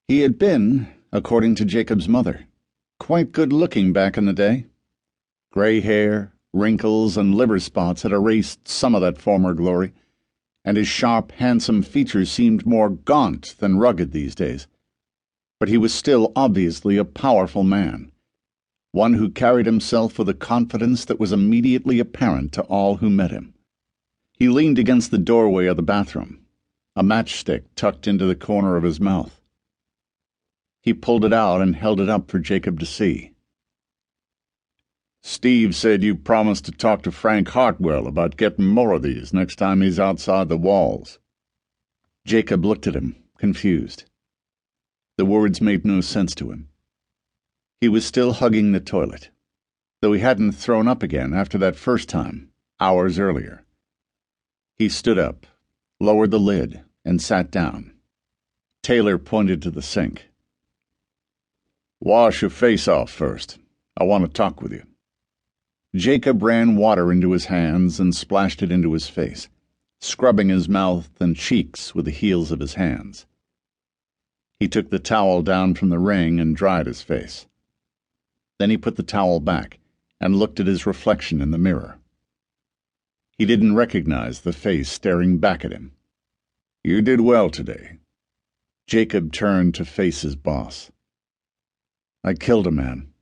He had been, according to Jacob's mother, quite good-looking back in the day. Gray hair, wrinkles, and liver spots had erased some of that former glory, and his sharp, handsome features seemed more gaunt than rugged these days. But he was still obviously a powerful man, one who carried himself with a confidence that was immediately apparent to all who met him. He leaned against the doorway of the bathroom, a matchstick tucked into the corner of his mouth. He pulled it out and held it up for Jacob to see. "Steve said you promised to talk to Frank Hartwell about getting more of these next time he's outside the walls." Jacob looked at him, confused. The words made no sense to him. He was still hugging the toilet, though he hadn't thrown up again after that first time, hours earlier. He stood up, lowered the lid, and sat down. Taylor pointed to the sink. "Wash your face off first. I want to talk with you." Jacob ran water into his hands and splashed it into his face, scrubbing his mouth and cheeks with the heels of his hands. He took the towel down from the ring and dried his face. Then he put the towel back and looked at his reflection in the mirror. He didn't recognize the face staring back at him. "You did well today." Jacob turned to face his boss. "I killed a man."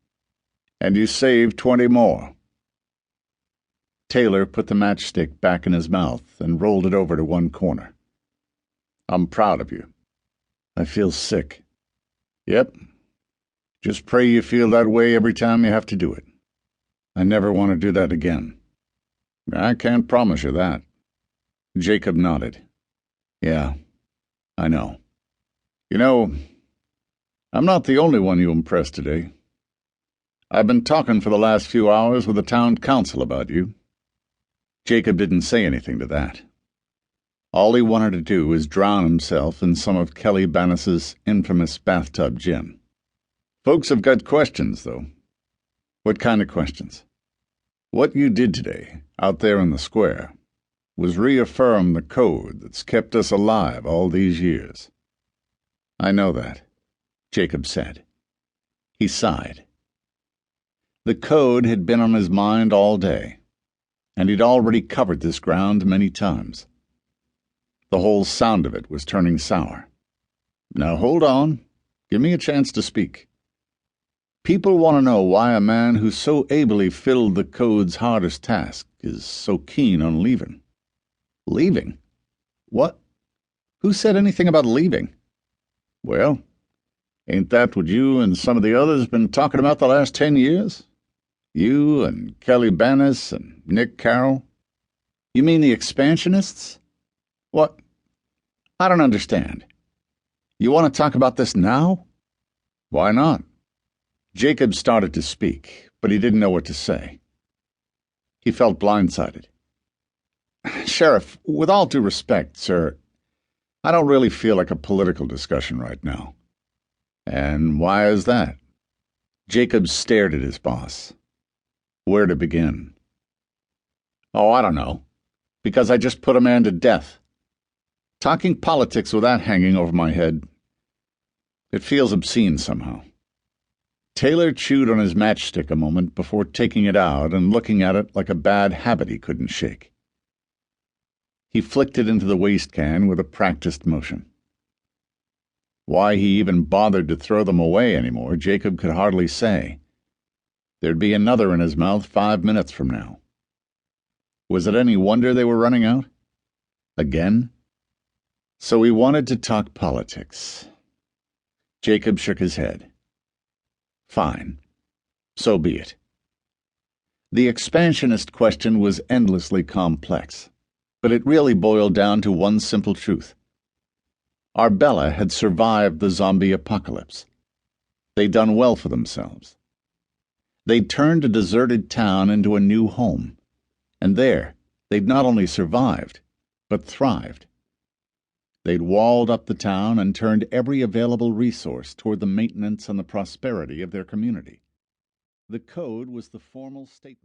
"And you saved 20 more." Taylor put the matchstick back in his mouth and rolled it over to one corner. "I'm proud of you." "I feel sick." "Yep. Just pray you feel that way every time you have to do it." "I never want to do that again." "I can't promise you that." Jacob nodded. "Yeah, I know. You know, I'm not the only one you impressed today. I've been talking for the last few hours with the town council about you." Jacob didn't say anything to that. All he wanted to do was drown himself in some of Kelly Bannis's infamous bathtub gin. "Folks have got questions, though." "What kind of questions?" "What you did today, out there in the square, was reaffirm the code that's kept us alive all these years." "I know that," Jacob said. He sighed. The code had been on his mind all day, and he'd already covered this ground many times. The whole sound of it was turning sour. "Now hold on. Give me a chance to speak. People want to know why a man who so ably filled the code's hardest task is so keen on leaving." "Leaving? What? Who said anything about leaving?" "Well, ain't that what you and some of the others been talking about the last 10 years? You and Kelly Bannis and Nick Carroll." "You mean the expansionists? What? I don't understand. You want to talk about this now?" "Why not?" Jacob started to speak, but he didn't know what to say. He felt blindsided. "Sheriff, with all due respect, sir, I don't really feel like a political discussion right now." "And why is that?" Jacob stared at his boss. Where to begin? "Oh, I don't know. Because I just put a man to death. Talking politics with that hanging over my head, it feels obscene somehow." Taylor chewed on his matchstick a moment before taking it out and looking at it like a bad habit he couldn't shake. He flicked it into the waste can with a practiced motion. Why he even bothered to throw them away anymore, Jacob could hardly say. There'd be another in his mouth 5 minutes from now. Was it any wonder they were running out? Again? So he wanted to talk politics. Jacob shook his head. Fine. So be it. The expansionist question was endlessly complex, but it really boiled down to one simple truth. Arbella had survived the zombie apocalypse. They'd done well for themselves. They'd turned a deserted town into a new home, and there they'd not only survived, but thrived. They'd walled up the town and turned every available resource toward the maintenance and the prosperity of their community. The code was the formal statement.